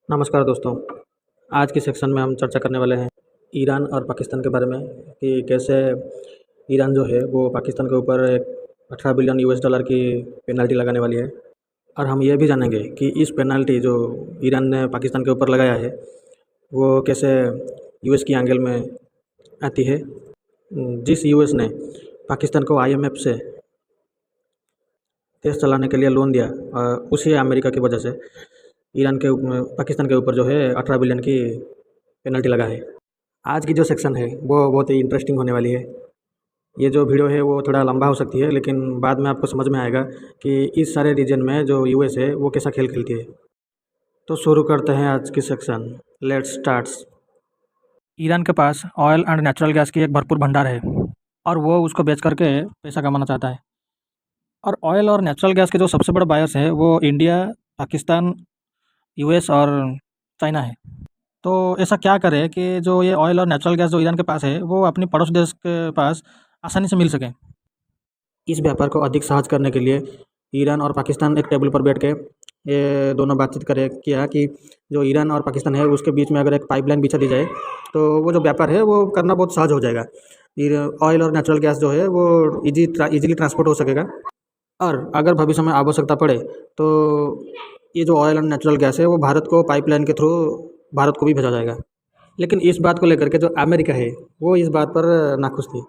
नमस्कार दोस्तों। आज के सेक्शन में हम चर्चा करने वाले हैं ईरान और पाकिस्तान के बारे में कि कैसे ईरान जो है वो पाकिस्तान के ऊपर एक 18 बिलियन यूएस डॉलर की पेनल्टी लगाने वाली है। और हम ये भी जानेंगे कि इस पेनल्टी जो ईरान ने पाकिस्तान के ऊपर लगाया है वो कैसे यूएस की एंगल में आती है। जिस यूएस ने पाकिस्तान को आईएमएफ से देश चलाने के लिए लोन दिया, उसी अमेरिका की वजह से पाकिस्तान के ऊपर जो है 18 बिलियन की पेनल्टी लगा है। आज की जो सेक्शन है वो बहुत ही इंटरेस्टिंग होने वाली है। ये जो वीडियो है वो थोड़ा लंबा हो सकती है, लेकिन बाद में आपको समझ में आएगा कि इस सारे रीजन में जो यूएस है वो कैसा खेल खेलती है। तो शुरू करते हैं आज की सेक्शन। Let's starts. ईरान के पास ऑयल एंड नेचुरल गैस की एक भरपूर भंडार है और वो उसको बेच करके पैसा कमाना चाहता है। और ऑयल और नेचुरल गैस के जो सबसे बड़े बायर्स हैं वो इंडिया, पाकिस्तान, यूएस और चाइना है। तो ऐसा क्या करे कि जो ये ऑयल और नेचुरल गैस जो ईरान के पास है वो अपनी पड़ोसी देश के पास आसानी से मिल सके। इस व्यापार को अधिक सहज करने के लिए ईरान और पाकिस्तान एक टेबल पर बैठ के ये दोनों बातचीत किया कि जो ईरान और पाकिस्तान है उसके बीच में अगर एक पाइपलाइन बिछा दी जाए तो वो जो व्यापार है वो करना बहुत सहज हो जाएगा। ऑयल और नेचुरल गैस जो है वो इजीली ट्रांसपोर्ट हो सकेगा। और अगर भविष्य में आवश्यकता पड़े तो ये जो ऑयल एंड नेचुरल गैस है वो भारत को पाइपलाइन के थ्रू भारत को भी भेजा जाएगा। लेकिन इस बात को लेकर के जो अमेरिका है वो इस बात पर नाखुश थी।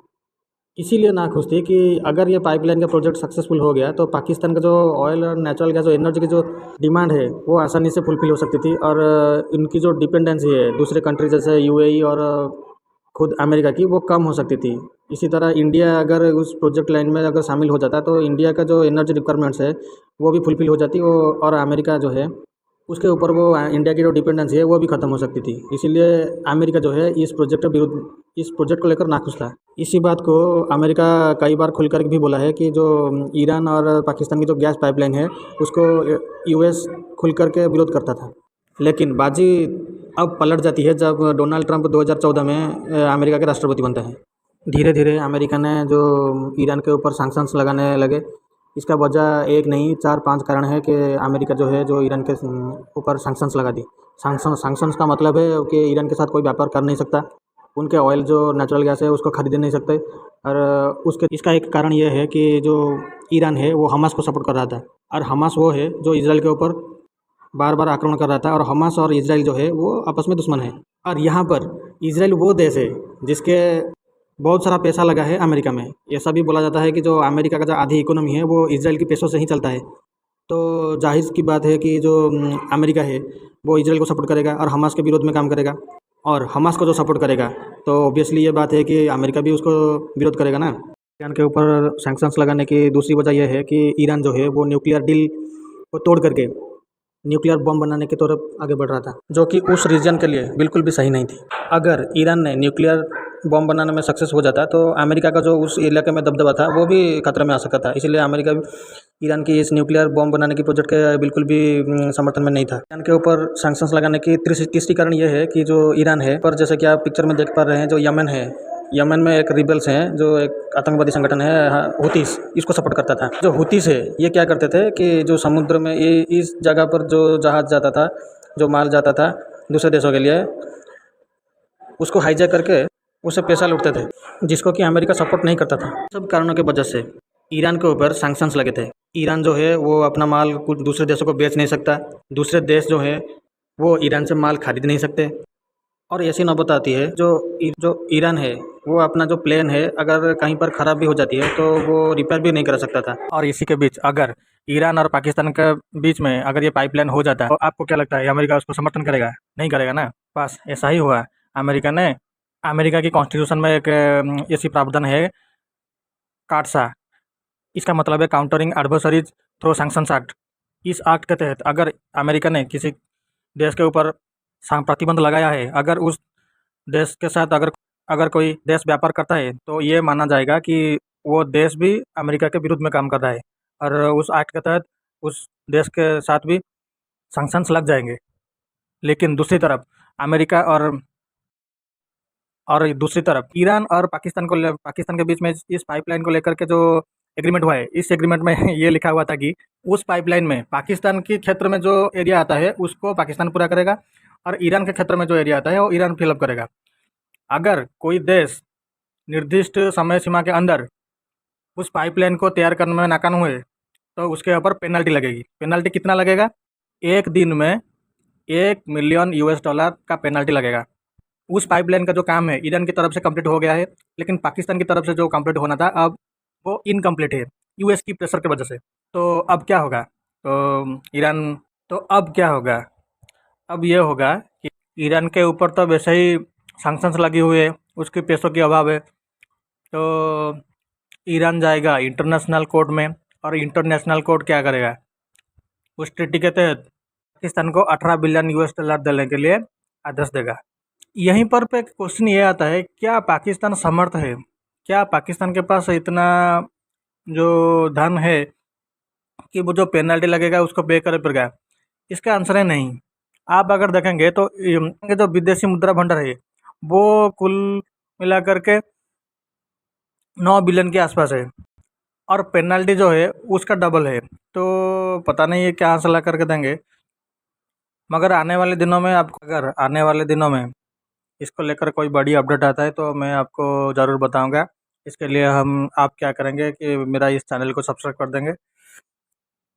इसीलिए नाखुश थी कि अगर ये पाइपलाइन का प्रोजेक्ट सक्सेसफुल हो गया तो पाकिस्तान का जो ऑयल और नेचुरल गैस जो एनर्जी की जो डिमांड है वो आसानी से फुलफिल हो सकती थी। और इनकी जो डिपेंडेंसी है दूसरे कंट्री जैसे यूएई और खुद अमेरिका की वो कम हो सकती थी। इसी तरह इंडिया अगर उस प्रोजेक्ट लाइन में अगर शामिल हो जाता तो इंडिया का जो एनर्जी रिक्वायरमेंट्स है वो भी फुलफिल हो जाती और अमेरिका जो है उसके ऊपर वो इंडिया की जो डिपेंडेंसी है वो भी ख़त्म हो सकती थी। इसीलिए अमेरिका जो है इस प्रोजेक्ट को लेकर नाखुश था। इसी बात को अमेरिका कई बार खुलकर भी बोला है कि जो ईरान और पाकिस्तान की जो गैस पाइपलाइन है उसको यूएस खुल कर के विरोध करता था। लेकिन बाजी अब पलट जाती है जब डोनाल्ड ट्रंप 2014 में अमेरिका के राष्ट्रपति बनते हैं। धीरे धीरे अमेरिका ने जो ईरान के ऊपर सैंक्शंस लगाने लगे। इसका वजह एक नहीं 4-5 कारण है कि अमेरिका जो है जो ईरान के ऊपर सैंक्शंस लगा दी। सैंक्शंस का मतलब है कि ईरान के साथ कोई व्यापार कर नहीं सकता, उनके ऑयल जो नेचुरल गैस है उसको खरीद नहीं सकते। और इसका एक कारण ये है कि जो ईरान है वो हमास को सपोर्ट कर रहा था, और हमास वो है जो इसराइल के ऊपर बार बार आक्रमण कर रहा था। और हमास और इसराइल जो है वो आपस में दुश्मन है। और यहाँ पर इसराइल वो देश है जिसके बहुत सारा पैसा लगा है अमेरिका में। ऐसा भी बोला जाता है कि जो अमेरिका का जो आधी इकोनॉमी है वो इसराइल के पैसों से ही चलता है। तो जाहिर की बात है कि जो अमेरिका है वो इसराइल को सपोर्ट करेगा और हमास के विरोध में काम करेगा। और हमास को जो सपोर्ट करेगा तो ऑब्वियसली ये बात है कि अमेरिका भी उसको विरोध करेगा ना। ईरान के ऊपर सैंक्शंस लगाने की दूसरी वजह यह है कि ईरान जो है वो न्यूक्लियर डील को तोड़ करके न्यूक्लियर बम बनाने की तरफ आगे बढ़ रहा था, जो कि उस रीजन के लिए बिल्कुल भी सही नहीं थी। अगर ईरान ने न्यूक्लियर बम बनाने में सक्सेस हो जाता तो अमेरिका का जो उस इलाके में दबदबा था वो भी खतरे में आ सकता था। इसलिए अमेरिका भी ईरान की इस न्यूक्लियर बम बनाने की प्रोजेक्ट के बिल्कुल भी समर्थन में नहीं था। ईरान के ऊपर सैंक्शंस लगाने की तीसरी कारण ये है कि जो ईरान है पर जैसे कि आप पिक्चर में देख पा रहे हैं, जो यमन है, यमन में एक रिबल्स हैं जो एक आतंकवादी संगठन है हुतीस, इसको सपोर्ट करता था। जो हुतीस है ये क्या करते थे कि जो समुद्र में इस जगह पर जो जहाज जाता था, जो माल जाता था दूसरे देशों के लिए, उसको हाईजैक करके उसे पैसा लूटते थे, जिसको कि अमेरिका सपोर्ट नहीं करता था। सब कारणों की वजह से ईरान के ऊपर सैंक्शंस लगे थे। ईरान जो है वो अपना माल कुछ दूसरे देशों को बेच नहीं सकता, दूसरे देश जो है वो ईरान से माल खरीद नहीं सकते। और ऐसी नौबत आती है जो ईरान है वो अपना जो प्लेन है अगर कहीं पर ख़राब भी हो जाती है तो वो रिपेयर भी नहीं कर सकता था। और इसी के बीच अगर ईरान और पाकिस्तान के बीच में अगर ये पाइपलाइन हो जाता है तो आपको क्या लगता है अमेरिका उसको समर्थन करेगा? नहीं करेगा ना। बस ऐसा ही हुआ। अमेरिका की कॉन्स्टिट्यूशन में एक ऐसी प्रावधान है, काटसा। इसका मतलब है countering adversaries through sanctions act. इस एक्ट के तहत अगर अमेरिका ने किसी देश के ऊपर प्रतिबंध लगाया है, अगर उस देश के साथ अगर अगर कोई देश व्यापार करता है तो ये माना जाएगा कि वो देश भी अमेरिका के विरुद्ध में काम कर रहा है, और उस एक्ट के तहत उस देश के साथ भी सैंक्शंस लग जाएंगे। लेकिन अमेरिका और दूसरी तरफ ईरान और पाकिस्तान के बीच में इस पाइपलाइन को लेकर के जो एग्रीमेंट हुआ है, इस एग्रीमेंट में ये लिखा हुआ था कि उस पाइपलाइन में पाकिस्तान के क्षेत्र में जो एरिया आता है उसको पाकिस्तान पूरा करेगा, और ईरान के क्षेत्र में जो एरिया आता है वो ईरान फिलअप करेगा। अगर कोई देश निर्दिष्ट समय सीमा के अंदर उस पाइपलाइन को तैयार करने में नाकाम हुए तो उसके ऊपर पेनल्टी लगेगी। पेनल्टी कितना लगेगा? एक दिन में $1 मिलियन का पेनल्टी लगेगा। उस पाइपलाइन का जो काम है ईरान की तरफ से कंप्लीट हो गया है, लेकिन पाकिस्तान की तरफ से जो कंप्लीट होना था अब वो इनकम्प्लीट है यूएस की प्रेशर की वजह से। तो अब क्या होगा? ईरान तो अब क्या होगा? अब ये होगा कि ईरान के ऊपर तो वैसे ही सैंक्शंस लगी हुई है, उसकी पैसों की अभाव है, तो ईरान जाएगा इंटरनेशनल कोर्ट में, और इंटरनेशनल कोर्ट क्या करेगा? उस ट्रीटी के तहत पाकिस्तान को $18 बिलियन देने के लिए आदेश देगा। यहीं पर पे क्वेश्चन ये आता है, क्या पाकिस्तान समर्थ है? क्या पाकिस्तान के पास इतना जो धन है कि वो जो पेनल्टी लगेगा उसको पे करे पड़ेगा? इसका आंसर है नहीं। आप अगर देखेंगे तो ये जो विदेशी मुद्रा भंडार है वो कुल मिलाकर के 9 बिलियन के आसपास है, और पेनल्टी जो है उसका डबल है। तो पता नहीं ये क्या आंसर ला करके देंगे, मगर आने वाले दिनों में आपको, अगर आने वाले दिनों में इसको लेकर कोई बड़ी अपडेट आता है तो मैं आपको ज़रूर बताऊंगा। इसके लिए आप क्या करेंगे कि मेरा इस चैनल को सब्सक्राइब कर देंगे।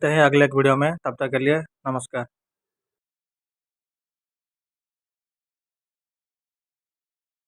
मिलते हैं अगले एक वीडियो में, तब तक के लिए नमस्कार।